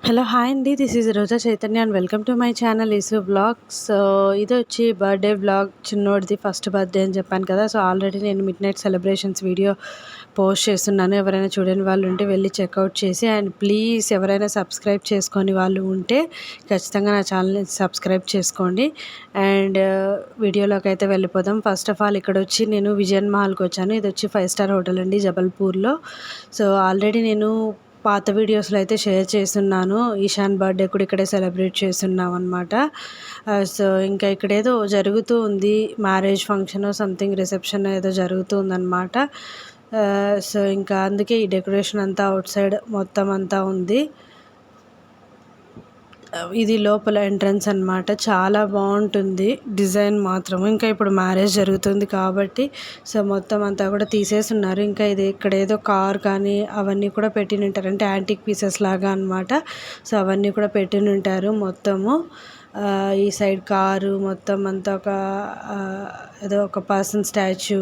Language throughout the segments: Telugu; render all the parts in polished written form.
హలో హాయ్ అండి. This is Roja Chaitanya and welcome to my channel Eesu vlogs. So ఇది వచ్చి బర్త్డే వ్లాగ్, చిన్నోడిది ఫస్ట్ బర్త్డే అని చెప్పాను కదా. సో ఆల్రెడీ నేను midnight celebrations video post చేస్తున్నాను. ఎవరైనా చూడని వాళ్ళు ఉంటే వెళ్ళి చెక్అవుట్ చేసి, అండ్ ప్లీజ్ ఎవరైనా సబ్స్క్రైబ్ చేసుకొని వాళ్ళు ఉంటే ఖచ్చితంగా నా ఛానల్ని సబ్స్క్రైబ్ చేసుకోండి. అండ్ వీడియోలోకి అయితే వెళ్ళిపోదాం. ఫస్ట్ ఆఫ్ ఆల్ ఇక్కడ వచ్చి నేను విజయన్ మహల్కి వచ్చాను. ఇది వచ్చి 5 స్టార్ హోటల్ అండి జబల్పూర్లో. సో ఆల్రెడీ నేను పాత వీడియోస్లో అయితే షేర్ చేస్తున్నాను. ఈశాన్ బర్త్డే కూడా ఇక్కడే సెలబ్రేట్ చేస్తున్నాం అనమాట. సో ఇంకా ఇక్కడ ఏదో జరుగుతూ ఉంది, మ్యారేజ్ ఫంక్షన్ సంథింగ్ రిసెప్షన్ ఏదో జరుగుతూ ఉందన్నమాట. సో ఇంకా అందుకే ఈ డెకరేషన్ అంతా అవుట్ సైడ్ మొత్తం అంతా ఉంది. ఇది లోపల ఎంట్రన్స్ అనమాట. చాలా బాగుంటుంది డిజైన్ మాత్రం. ఇంకా ఇప్పుడు మ్యారేజ్ జరుగుతుంది కాబట్టి సో మొత్తం అంతా కూడా తీసేసి ఉన్నారు. ఇంకా ఇది ఇక్కడ ఏదో కార్ కానీ అవన్నీ కూడా పెట్టినుంటారు, అంటే యాంటిక్ పీసెస్ లాగా అనమాట. సో అవన్నీ కూడా పెట్టినుంటారు మొత్తము. ఈ సైడ్ కారు మొత్తం అంతా ఏదో ఒక పర్సన్ స్టాచ్యూ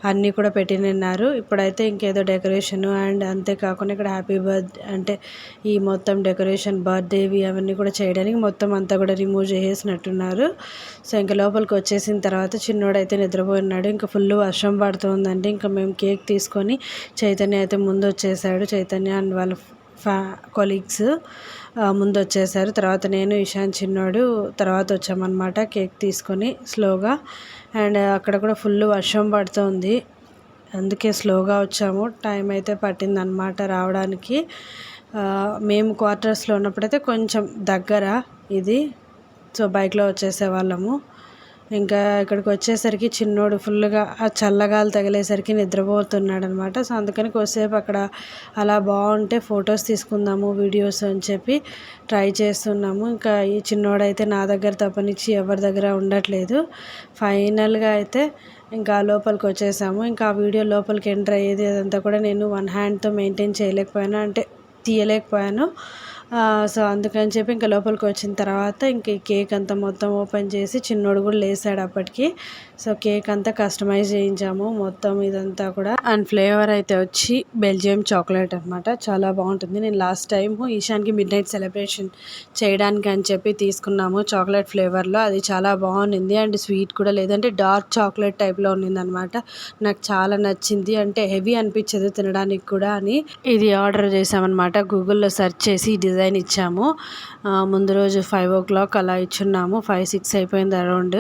అన్నీ కూడా పెట్టినున్నారు. ఇప్పుడైతే ఇంకేదో డెకరేషను అండ్ అంతేకాకుండా ఇక్కడ హ్యాపీ బర్త్డే అంటే ఈ మొత్తం డెకరేషన్ బర్త్డేవి అవన్నీ కూడా చేయడానికి మొత్తం అంతా కూడా రిమూవ్ చేసేసినట్టున్నారు. సో ఇంకా లోపలికి వచ్చేసిన తర్వాత చిన్నోడైతే నిద్రపోయినాడు. ఇంకా ఫుల్ వర్షం పడుతుందండి. ఇంకా మేము కేక్ తీసుకొని చైతన్య అయితే ముందు వచ్చేసాడు. చైతన్య అండ్ వాళ్ళ కొలీగ్స్ ముందు వచ్చేసారు. తర్వాత నేను ఇషాన్ చిన్నోడు తర్వాత వచ్చామన్నమాట కేక్ తీసుకొని స్లోగా. అండ్ అక్కడ కూడా ఫుల్ వర్షం పడుతుంది, అందుకే స్లోగా వచ్చాము. టైం అయితే పట్టిందనమాట రావడానికి. మేము క్వార్టర్స్లో ఉన్నప్పుడైతే కొంచెం దగ్గర ఇది. సో బైక్లో వచ్చేసేవాళ్ళము. ఇంకా ఇక్కడికి వచ్చేసరికి చిన్నోడు ఫుల్గా ఆ చల్లగాలి తగిలేసరికి నిద్రపోతున్నాడు అనమాట. సో అందుకని కొద్దిసేపు అక్కడ అలా బాగుంటే ఫొటోస్ తీసుకుందాము వీడియోస్ అని చెప్పి ట్రై చేస్తున్నాము. ఇంకా ఈ చిన్నోడైతే నా దగ్గర తప్పనిచ్చి ఎవరి దగ్గర ఉండట్లేదు. ఫైనల్గా అయితే ఇంకా లోపలికి వచ్చేసాము. ఇంకా ఆ వీడియో లోపలికి ఎంటర్ అయ్యేది అదంతా కూడా నేను వన్ హ్యాండ్తో మెయింటైన్ చేయలేకపోయాను, అంటే తీయలేకపోయాను. సో అందుకని చెప్పి ఇంకా లోపలికి వచ్చిన తర్వాత ఇంక ఈ కేక్ అంతా మొత్తం ఓపెన్ చేసి చిన్నోడు కూడా లేసాడు అప్పటికి. సో కేక్ అంతా కస్టమైజ్ చేయించాము మొత్తం ఇదంతా కూడా. అండ్ ఫ్లేవర్ అయితే వచ్చి బెల్జియం చాక్లెట్ అనమాట. చాలా బాగుంటుంది. నేను లాస్ట్ టైం ఈశాన్కి మిడ్ నైట్ సెలబ్రేషన్ చేయడానికి అని చెప్పి తీసుకున్నాము చాక్లెట్ ఫ్లేవర్లో. అది చాలా బాగుంది. అండ్ స్వీట్ కూడా లేదంటే డార్క్ చాక్లెట్ టైప్లో ఉన్నింది అనమాట. నాకు చాలా నచ్చింది, అంటే హెవీ అనిపించదు తినడానికి కూడా అని ఇది ఆర్డర్ చేసామన్నమాట. గూగుల్లో సెర్చ్ చేసి డిజైన్ ఇచ్చాము. ముందు రోజు 5 o'clock అలా ఇచ్చున్నాము. 5-6 అయిపోయింది అరౌండ్.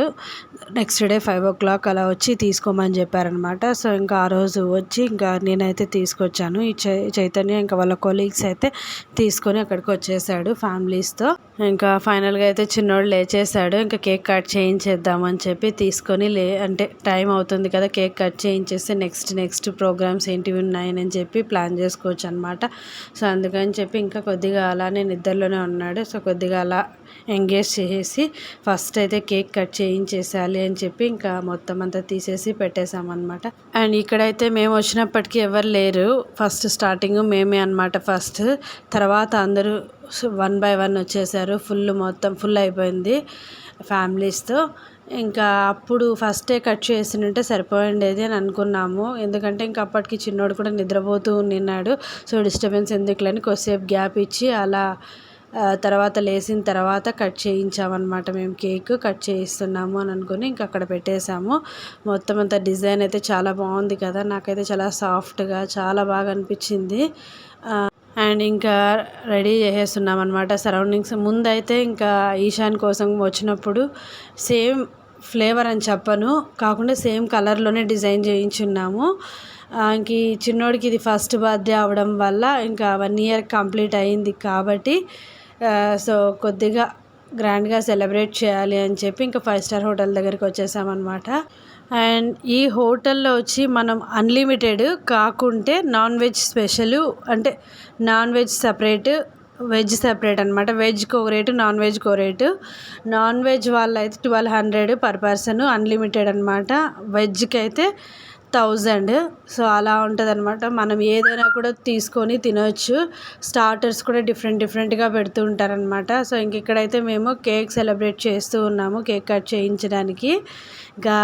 నెక్స్ట్ డే 5 o'clock అలా వచ్చి తీసుకోమని చెప్పారనమాట. సో ఇంకా ఆ రోజు వచ్చి ఇంకా నేనైతే తీసుకొచ్చాను. ఈ చైతన్య ఇంకా వాళ్ళ కొలీగ్స్ అయితే తీసుకొని అక్కడికి వచ్చేసాడు ఫ్యామిలీస్తో. ఇంకా ఫైనల్గా అయితే చిన్నోడు లేచేసాడు. ఇంకా కేక్ కట్ చేయించేద్దామని చెప్పి తీసుకొని అంటే టైం అవుతుంది కదా, కేక్ కట్ చేయించేస్తే నెక్స్ట్ ప్రోగ్రామ్స్ ఏంటివి ఉన్నాయని చెప్పి ప్లాన్ చేసుకోవచ్చు అనమాట. సో అందుకని చెప్పి ఇంకా కొద్దిగా అలానే నిద్రలోనే ఉన్నాడు. సో కొద్దిగా అలా ఎంగేజ్ చేసేసి ఫస్ట్ అయితే కేక్ కట్ చేయించేసేయాలి అని చెప్పి ఇంకా మొత్తం అంతా తీసేసి పెట్టేసామన్నమాట. అండ్ ఇక్కడైతే మేము వచ్చినప్పటికీ ఎవరు లేరు. ఫస్ట్ స్టార్టింగ్ మేమే అనమాట ఫస్ట్. తర్వాత అందరూ 1 by 1 వచ్చేసారు. మొత్తం ఫుల్ అయిపోయింది ఫ్యామిలీస్తో. ఇంకా అప్పుడు ఫస్టే కట్ చేసినుంటే సరిపోయిండేది అని అనుకున్నాము. ఎందుకంటే ఇంకా అప్పటికి చిన్నోడు కూడా నిద్రపోతూ ఉన్నాడు. సో డిస్టర్బెన్స్ ఎందుకులని కొద్దిసేపు గ్యాప్ ఇచ్చి అలా తర్వాత లేచిన తర్వాత కట్ చేయించామన్నమాట. మేము కేక్ కట్ చేయిస్తున్నాము అని అనుకుని ఇంకా అక్కడ పెట్టేశాము. మొత్తం అంతా డిజైన్ అయితే చాలా బాగుంది కదా, నాకైతే చాలా సాఫ్ట్గా చాలా బాగా అనిపించింది. అండ్ ఇంకా రెడీ చేసేస్తున్నాం అనమాట సరౌండింగ్స్. ముందైతే ఇంకా ఈశాన్ కోసం వచ్చినప్పుడు సేమ్ ఫ్లేవర్ అని చెప్పను, కాకుండా సేమ్ కలర్లోనే డిజైన్ చేయించున్నాము. ఇంక ఈ చిన్నోడికి ఇది ఫస్ట్ బర్త్డే అవడం వల్ల ఇంకా 1 year కంప్లీట్ అయింది కాబట్టి సో కొద్దిగా గ్రాండ్గా సెలబ్రేట్ చేయాలి అని చెప్పి ఇంకా 5 స్టార్ హోటల్ దగ్గరికి వచ్చేసామన్నమాట. అండ్ ఈ హోటల్లో వచ్చి మనం అన్లిమిటెడ్ కాకుంటే నాన్ వెజ్ స్పెషల్, అంటే non veg separate veg separate అనమాట. వెజ్కి ఒక రేటు, నాన్ వెజ్కి ఒక రేటు. నాన్ వెజ్ వాళ్ళైతే 1200 పర్ పర్సన్ అన్లిమిటెడ్ అనమాట. వెజ్కి అయితే 1000. సో అలా ఉంటుంది అనమాట. మనం ఏదైనా కూడా తీసుకొని తినవచ్చు. స్టార్టర్స్ కూడా డిఫరెంట్గా పెడుతూ ఉంటారనమాట. సో ఇంక ఇక్కడైతే మేము కేక్ సెలబ్రేట్ చేస్తూ ఉన్నాము, కేక్ కట్ చేయించడానికి. ఇంకా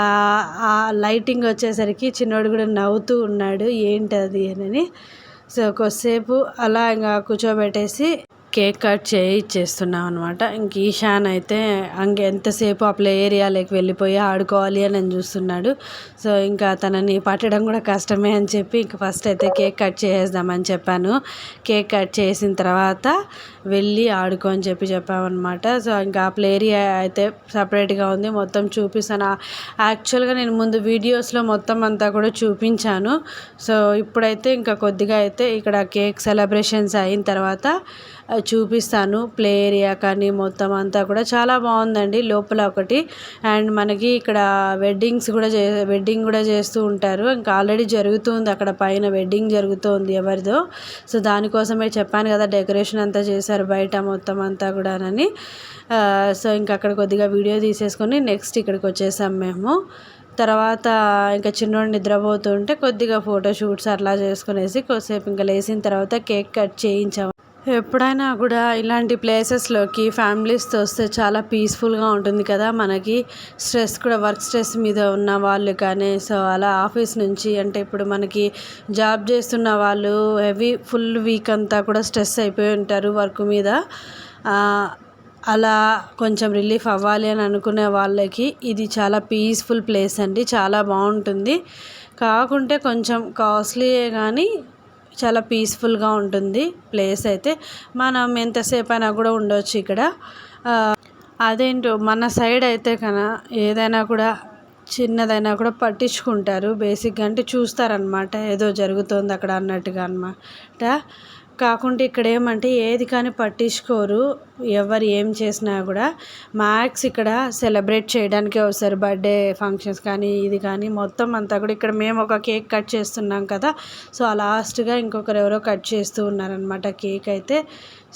ఆ లైటింగ్ వచ్చేసరికి చిన్నోడు కూడా నవ్వుతూ ఉన్నాడు ఏంటి అది అని. సో కొద్దిసేపు అలా ఇంకా కూర్చోబెట్టేసి కేక్ కట్ చేయిచ్చేస్తున్నాం అనమాట. ఇంక ఈశాన్ అయితే ఎంతసేపు ఆ ప్లే ఏరియాలోకి వెళ్ళిపోయి ఆడుకోవాలి అని చూస్తున్నాడు. సో ఇంకా తనని పట్టడం కూడా కష్టమే అని చెప్పి ఇంక ఫస్ట్ అయితే కేక్ కట్ చేసేద్దామని చెప్పాను. కేక్ కట్ చేసిన తర్వాత వెళ్ళి ఆడుకో అని చెప్పామన్నమాట. సో ఇంకా ఆ ప్లే ఏరియా అయితే సపరేట్గా ఉంది, మొత్తం చూపిస్తాను. యాక్చువల్గా నేను ముందు వీడియోస్లో మొత్తం అంతా కూడా చూపించాను. సో ఇప్పుడైతే ఇంకా కొద్దిగా అయితే ఇక్కడ కేక్ సెలబ్రేషన్స్ అయిన తర్వాత చూపిస్తాను. ప్లే ఏరియా కానీ మొత్తం అంతా కూడా చాలా బాగుందండి. లోపల ఒకటి అండ్ మనకి ఇక్కడ వెడ్డింగ్ కూడా చేస్తూ ఉంటారు. ఇంకా ఆల్రెడీ జరుగుతుంది అక్కడ పైన వెడ్డింగ్ జరుగుతుంది ఎవరిదో. సో దానికోసమే చెప్పాను కదా, డెకరేషన్ అంతా చేశారు బయట మొత్తం అంతా కూడానని. సో ఇంకా అక్కడ కొద్దిగా వీడియో తీసేసుకొని నెక్స్ట్ ఇక్కడికి వచ్చేసాం మేము. తర్వాత ఇంకా చిన్నోడు నిద్రపోతుంటే కొద్దిగా ఫోటో షూట్స్ అట్లా చేసుకునేసి కొద్దిసేపు ఇంకా లేచిన తర్వాత కేక్ కట్ చేయించాము. ఎప్పుడైనా కూడా ఇలాంటి ప్లేసెస్లోకి ఫ్యామిలీస్తో వస్తే చాలా పీస్ఫుల్గా ఉంటుంది కదా. మనకి స్ట్రెస్ కూడా, వర్క్ స్ట్రెస్ మీద ఉన్న వాళ్ళు కానీ, సో అలా ఆఫీస్ నుంచి అంటే ఇప్పుడు మనకి జాబ్ చేస్తున్న వాళ్ళు ఫుల్ వీక్ అంతా కూడా స్ట్రెస్ అయిపోయి ఉంటారు వర్క్ మీద. అలా కొంచెం రిలీఫ్ అవ్వాలి అని అనుకునే వాళ్ళకి ఇది చాలా పీస్ఫుల్ ప్లేస్ అండి. చాలా బాగుంటుంది. కాకుంటే కొంచెం కాస్ట్లీయే కానీ చాలా పీస్ఫుల్గా ఉంటుంది ప్లేస్ అయితే. మనం ఎంతసేపు అయినా కూడా ఉండవచ్చు ఇక్కడ. అదేంటో మన సైడ్ అయితే ఏదైనా కూడా చిన్నదైనా కూడా పట్టించుకుంటారు బేసిక్గా, అంటే చూస్తారనమాట ఏదో జరుగుతుంది అక్కడ అన్నట్టుగా అనమాట. కాకుంటే ఇక్కడ ఏమంటే ఏది కానీ పట్టించుకోరు, ఎవరు ఏం చేసినా కూడా. మ్యాక్స్ ఇక్కడ సెలబ్రేట్ చేయడానికే వస్తారు, బర్త్డే ఫంక్షన్స్ కానీ ఇది కానీ మొత్తం అంతా కూడా. ఇక్కడ మేము ఒక కేక్ కట్ చేస్తున్నాం కదా, సో లాస్ట్గా ఇంకొకరు ఎవరో కట్ చేస్తూ ఉన్నారనమాట కేక్ అయితే.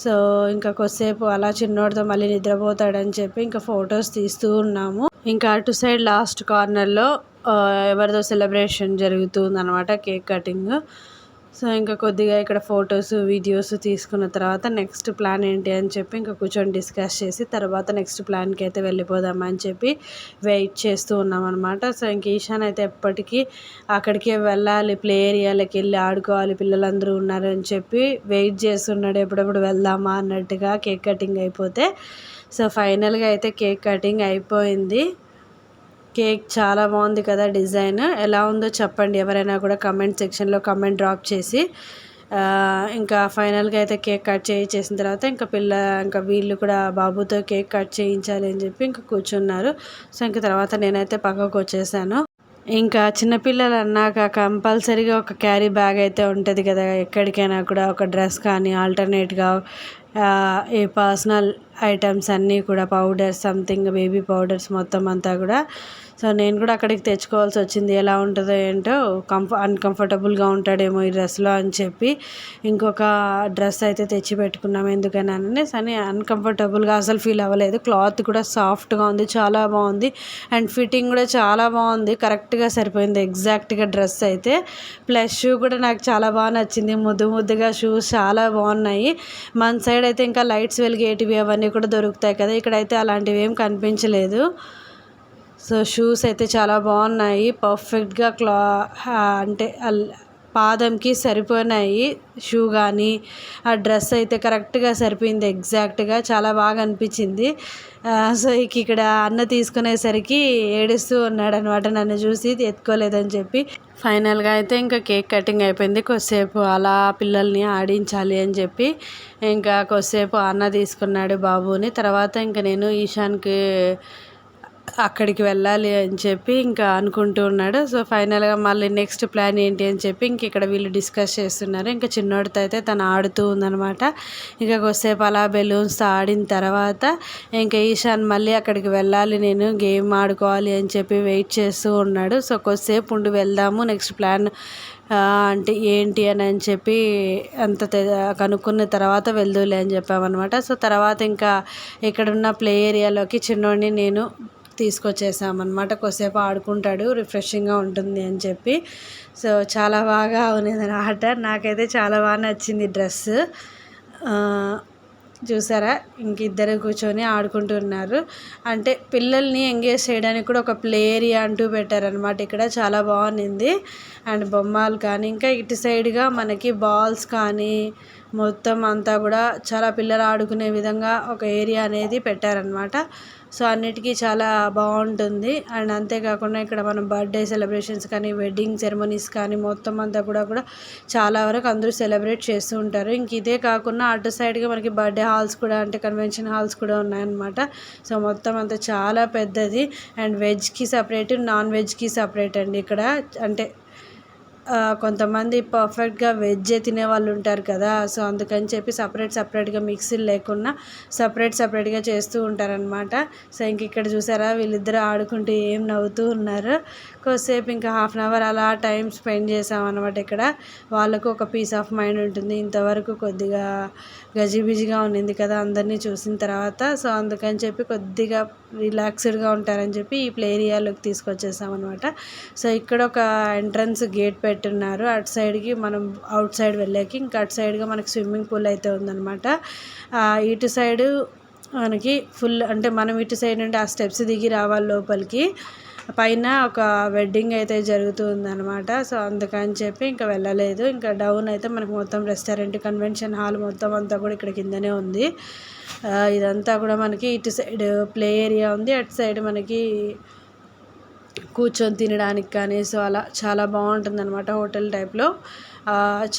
సో ఇంకా కొద్దిసేపు అలా చిన్నోడితో మళ్ళీ నిద్రపోతాడని చెప్పి ఇంకా ఫొటోస్ తీస్తూ ఉన్నాము. ఇంకా అటు సైడ్ లాస్ట్ కార్నర్లో ఎవరిదో సెలబ్రేషన్ జరుగుతుంది అనమాట, కేక్ కటింగ్. సో ఇంకా కొద్దిగా ఇక్కడ ఫొటోస్ వీడియోస్ తీసుకున్న తర్వాత నెక్స్ట్ ప్లాన్ ఏంటి అని చెప్పి ఇంకా కూర్చొని డిస్కస్ చేసి తర్వాత నెక్స్ట్ ప్లాన్కి అయితే వెళ్ళిపోదామని చెప్పి వెయిట్ చేస్తూ ఉన్నాం అనమాట. సో ఇంక ఈశాన్ అయితే ఎప్పటికీ అక్కడికే వెళ్ళాలి, ప్లే ఏరియాలోకి వెళ్ళి ఆడుకోవాలి, పిల్లలందరూ ఉన్నారు అని చెప్పి వెయిట్ చేస్తున్నాడు, ఎప్పుడెప్పుడు వెళ్దామా అన్నట్టుగా కేక్ కటింగ్ అయిపోతే. సో ఫైనల్గా అయితే కేక్ కటింగ్ అయిపోయింది. కేక్ చాలా బాగుంది కదా, డిజైన్ ఎలా ఉందో చెప్పండి ఎవరైనా కూడా కమెంట్ సెక్షన్లో కమెంట్ డ్రాప్ చేసి. ఇంకా ఫైనల్గా అయితే కేక్ కట్ చేసిన తర్వాత ఇంకా వీళ్ళు కూడా బాబుతో కేక్ కట్ చేయించాలి అని చెప్పి ఇంకా కూర్చున్నారు. సో ఇంక తర్వాత నేనైతే పక్కకు వచ్చేసాను. ఇంకా చిన్నపిల్లలు అన్నాక కంపల్సరీగా ఒక క్యారీ బ్యాగ్ అయితే ఉంటుంది కదా, ఎక్కడికైనా కూడా ఒక డ్రెస్ కానీ ఆల్టర్నేట్గా ఏ పర్సనల్ ఐటమ్స్ అన్నీ కూడా, పౌడర్స్ సంథింగ్ బేబీ పౌడర్స్ మొత్తం అంతా కూడా. సో నేను కూడా అక్కడికి తెచ్చుకోవాల్సి వచ్చింది, ఎలా ఉంటుందో ఏంటో, అన్కంఫర్టబుల్గా ఉంటాడేమో ఈ డ్రెస్లో అని చెప్పి ఇంకొక డ్రెస్ అయితే తెచ్చి పెట్టుకున్నాము. ఎందుకని అన్కంఫర్టబుల్గా అసలు ఫీల్ అవ్వలేదు. క్లాత్ కూడా సాఫ్ట్గా ఉంది, చాలా బాగుంది. అండ్ ఫిట్టింగ్ కూడా చాలా బాగుంది, కరెక్ట్గా సరిపోయింది ఎగ్జాక్ట్గా డ్రెస్ అయితే. ప్లస్ షూ కూడా నాకు చాలా బాగా నచ్చింది, ముద్దుగా షూస్ చాలా బాగున్నాయి. మన సైడ్ అయితే ఇంకా లైట్స్ వెలిగేటివి అవన్నీ కూడా దొరుకుతాయి కదా, ఇక్కడైతే అలాంటివి ఏం కనిపించలేదు. సో షూస్ అయితే చాలా బాగున్నాయి, పర్ఫెక్ట్గా అంటే పాదంకి సరిపోయినాయి షూ కానీ. ఆ డ్రెస్ అయితే కరెక్ట్గా సరిపోయింది ఎగ్జాక్ట్గా, చాలా బాగా అనిపించింది. సో ఇక్కడ అన్న తీసుకునేసరికి ఏడుస్తూ ఉన్నాడు అనమాట, నన్ను చూసి ఎత్తుకోలేదని చెప్పి. ఫైనల్గా అయితే ఇంకా కేక్ కటింగ్ అయిపోయింది. కొద్దిసేపు అలా పిల్లల్ని ఆడించాలి అని చెప్పి ఇంకా కొద్దిసేపు అన్న తీసుకున్నాడు బాబుని. తర్వాత ఇంకా నేను ఈశాన్కి అక్కడికి వెళ్ళాలి అని చెప్పి ఇంకా అనుకుంటూ ఉన్నాడు. సో ఫైనల్గా మళ్ళీ నెక్స్ట్ ప్లాన్ ఏంటి అని చెప్పి ఇక్కడ వీళ్ళు డిస్కస్ చేస్తున్నారు. ఇంకా చిన్నోడితో అయితే తను ఆడుతూ ఉందనమాట. ఇంకా కొద్దిసేపు అలా బెలూన్స్తో ఆడిన తర్వాత ఇంకా ఈశాన్ మళ్ళీ అక్కడికి వెళ్ళాలి, నేను గేమ్ ఆడుకోవాలి అని చెప్పి వెయిట్ చేస్తూ ఉన్నాడు. సో కొద్దిసేపు ఉండి వెళ్దాము, నెక్స్ట్ ప్లాన్ అంటే ఏంటి అని చెప్పి అంత కనుక్కున్న తర్వాత వెళ్దూలే అని చెప్పామన్నమాట. సో తర్వాత ఇంకా ఇక్కడున్న ప్లే ఏరియాలోకి చిన్నోడిని నేను తీసుకొచ్చేసామన్నమాట. కొద్దిసేపు ఆడుకుంటాడు, రిఫ్రెషింగ్గా ఉంటుంది అని చెప్పి. సో చాలా బాగా ఉన్నది ఆట, నాకైతే చాలా బాగా నచ్చింది డ్రెస్. చూసారా, ఇద్దరు కూర్చొని ఆడుకుంటున్నారు. అంటే పిల్లల్ని ఎంగేజ్ చేయడానికి కూడా ఒక ప్లే ఏరియా అంటూ పెట్టారనమాట ఇక్కడ, చాలా బాగుంది. అండ్ బొమ్మలు కానీ ఇంకా ఇటు సైడ్గా మనకి బాల్స్ కానీ మొత్తం అంతా కూడా చాలా పిల్లలు ఆడుకునే విధంగా ఒక ఏరియా అనేది పెట్టారనమాట. సో అన్నిటికీ చాలా బాగుంటుంది. అండ్ అంతేకాకుండా ఇక్కడ మనం బర్త్డే సెలబ్రేషన్స్ కానీ వెడ్డింగ్ సెరమనీస్ కానీ మొత్తం అంతా కూడా చాలా వరకు అందరూ సెలబ్రేట్ చేస్తూ ఉంటారు. ఇంక ఇదే కాకుండా అటు సైడ్గా మనకి బర్త్డే హాల్స్ కూడా అంటే కన్వెన్షన్ హాల్స్ కూడా ఉన్నాయన్నమాట. సో మొత్తం అంతా చాలా పెద్దది. అండ్ వెజ్కి సపరేట్, నాన్ వెజ్కి సపరేట్ అండి ఇక్కడ. అంటే కొంతమంది పర్ఫెక్ట్గా వెజ్జే తినే వాళ్ళు ఉంటారు కదా. సో అందుకని చెప్పి సపరేట్గా మిక్సీలు లేకుండా సపరేట్గా చేస్తూ ఉంటారనమాట. సో ఇంక ఇక్కడ చూసారా వీళ్ళిద్దరూ ఆడుకుంటూ ఏం నవ్వుతూ ఉన్నారు. కొద్దిసేపు ఇంకా 1/2 అవర్ అలా టైం స్పెండ్ చేసామన్నమాట. ఇక్కడ వాళ్ళకు ఒక పీస్ ఆఫ్ మైండ్ ఉంటుంది. ఇంతవరకు కొద్దిగా గజిబిజిగా ఉన్నింది కదా అందరినీ చూసిన తర్వాత. సో అందుకని చెప్పి కొద్దిగా రిలాక్స్డ్గా ఉంటారని చెప్పి ఈ ప్లే ఏరియాలోకి తీసుకొచ్చేసామన్నమాట. సో ఇక్కడ ఒక ఎంట్రన్స్ గేట్ పెట్టున్నారు. అటు సైడ్కి మనం అవుట్ సైడ్ వెళ్ళాకి, ఇంకా అటు సైడ్గా మనకి స్విమ్మింగ్ పూల్ అయితే ఉందన్నమాట. ఇటు సైడు మనకి ఫుల్ అంటే మనం ఇటు సైడ్ నుండి ఆ స్టెప్స్ దిగి రావాలి లోపలికి. పైన ఒక వెడ్డింగ్ అయితే జరుగుతుందన్నమాట. సో అందుకని చెప్పి ఇంకా వెళ్ళలేదు. ఇంకా డౌన్ అయితే మనకు మొత్తం రెస్టారెంట్, కన్వెన్షన్ హాల్ మొత్తం అంతా కూడా ఇక్కడ కిందనే ఉంది. ఇదంతా కూడా మనకి ఇటు సైడ్ ప్లే ఏరియా ఉంది, అటు సైడ్ మనకి కూర్చొని తినడానికి కానీ. సో అలా చాలా బాగుంటుంది అనమాట. హోటల్ టైప్లో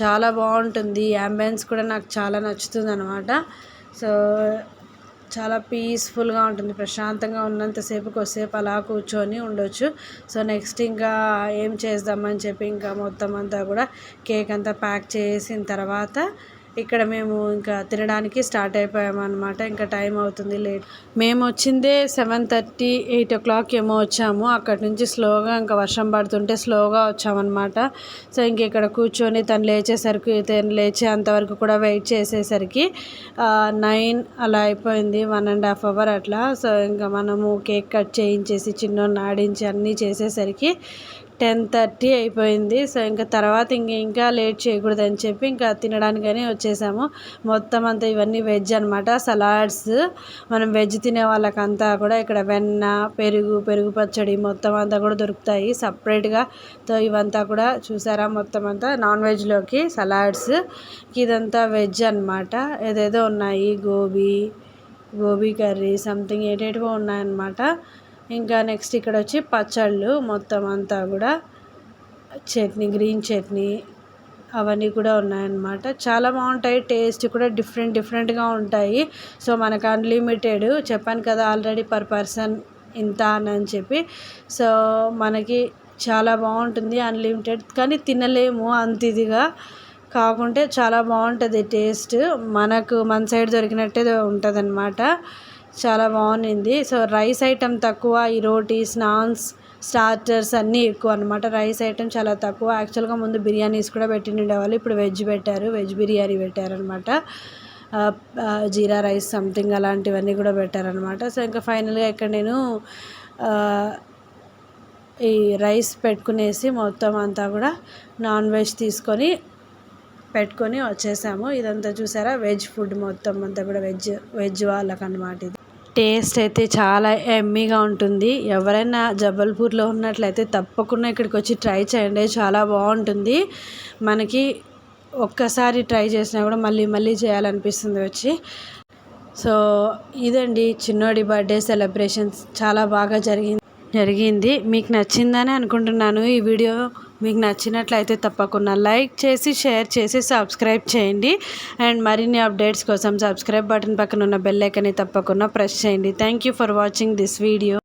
చాలా బాగుంటుంది. యాంబియన్స్ కూడా నాకు చాలా నచ్చుతుంది అనమాట. సో చాలా పీస్ఫుల్గా ఉంటుంది, ప్రశాంతంగా ఉన్నంతసేపు కొద్దిసేపు అలా కూర్చొని ఉండొచ్చు. సో నెక్స్ట్ ఇంకా ఏం చేద్దామని చెప్పి ఇంకా మొత్తం అంతా కూడా కేక్ అంతా ప్యాక్ చేసిన తర్వాత ఇక్కడ మేము ఇంకా తినడానికి స్టార్ట్ అయిపోయామన్నమాట. ఇంకా టైం అవుతుంది లేట్. మేము వచ్చిందే 7:30, 8 o'clock ఏమో వచ్చాము. అక్కడి నుంచి స్లోగా ఇంకా వర్షం పడుతుంటే స్లోగా వచ్చామన్నమాట. సో ఇంక ఇక్కడ కూర్చొని తను లేచేంతవరకు కూడా వెయిట్ చేసేసరికి 9 అలా అయిపోయింది, 1.5 hour అట్లా. సో ఇంకా మనము కేక్ కట్ చేయించేసి చిన్నోడిని ఆడించి అన్నీ చేసేసరికి 10:30 అయిపోయింది. సో ఇంకా తర్వాత ఇంకా లేట్ చేయకూడదని చెప్పి ఇంకా తినడానికని వచ్చేసాము. మొత్తం అంతా ఇవన్నీ వెజ్ అనమాట. సలాడ్స్ మనం వెజ్ తినే వాళ్ళకంతా కూడా ఇక్కడ వెన్న, పెరుగు పచ్చడి మొత్తం అంతా కూడా దొరుకుతాయి సపరేట్గా. సో ఇవంతా కూడా చూసారా మొత్తం అంతా నాన్ వెజ్లోకి సలాడ్స్. ఇదంతా వెజ్ అనమాట. ఏదేదో ఉన్నాయి, గోబీ కర్రీ సంథింగ్ ఏటేటివో ఉన్నాయన్నమాట. ఇంకా నెక్స్ట్ ఇక్కడ వచ్చి పచ్చళ్ళు మొత్తం అంతా కూడా చట్నీ, గ్రీన్ చట్నీ అవన్నీ కూడా ఉన్నాయన్నమాట. చాలా బాగుంటాయి. టేస్ట్ కూడా డిఫరెంట్గా ఉంటాయి. సో మనకు అన్లిమిటెడ్ చెప్పాను కదా ఆల్రెడీ పర్ పర్సన్ ఇంత అని చెప్పి. సో మనకి చాలా బాగుంటుంది అన్లిమిటెడ్. కానీ తినలేము అంత ఇదిగా, కాకుంటే చాలా బాగుంటుంది టేస్ట్. మన సైడ్ దొరికినట్టే ఉంటుంది అనమాట. చాలా బాగుంది. సో రైస్ ఐటెం తక్కువ, ఈ రోటీస్, నాన్స్, స్టార్టర్స్ అన్నీ ఎక్కువ అనమాట. రైస్ ఐటెం చాలా తక్కువ. యాక్చువల్గా ముందు బిర్యానీస్ కూడా పెట్టిండేవాళ్ళు, ఇప్పుడు వెజ్ బిర్యానీ పెట్టారనమాట. జీరా రైస్ సంథింగ్ అలాంటివన్నీ కూడా పెట్టారనమాట. సో ఇంకా ఫైనల్గా ఇక్కడ నేను ఈ రైస్ పెట్టుకునేసి మొత్తం అంతా కూడా నాన్ వెజ్ పెట్టుకొని వచ్చేసాము. ఇదంతా చూసారా వెజ్ ఫుడ్ మొత్తం అంతా కూడా వెజ్ వాళ్ళకన్నమాట. ఇది టేస్ట్ అయితే చాలా ఎమ్మీగా ఉంటుంది. ఎవరైనా జబల్పూర్లో ఉన్నట్లయితే తప్పకుండా ఇక్కడికి వచ్చి ట్రై చేయండి, చాలా బాగుంటుంది. మనకి ఒక్కసారి ట్రై చేసినా కూడా మళ్ళీ చేయాలనిపిస్తుంది వచ్చి. సో ఇదండి చిన్నోడి బర్త్డే సెలబ్రేషన్స్ చాలా బాగా జరిగింది. మీకు నచ్చిందని అనుకుంటున్నాను. ఈ వీడియో మీకు నచ్చినట్లయితే తప్పకుండా లైక్ చేసి, షేర్ చేసి, సబ్స్క్రైబ్ చేయండి. అండ్ మరిన్ని అప్డేట్స్ కోసం సబ్స్క్రైబ్ బటన్ పక్కన ఉన్న బెల్ ఐకాన్ని తప్పకుండా ప్రెస్ చేయండి. Thank you for watching this video.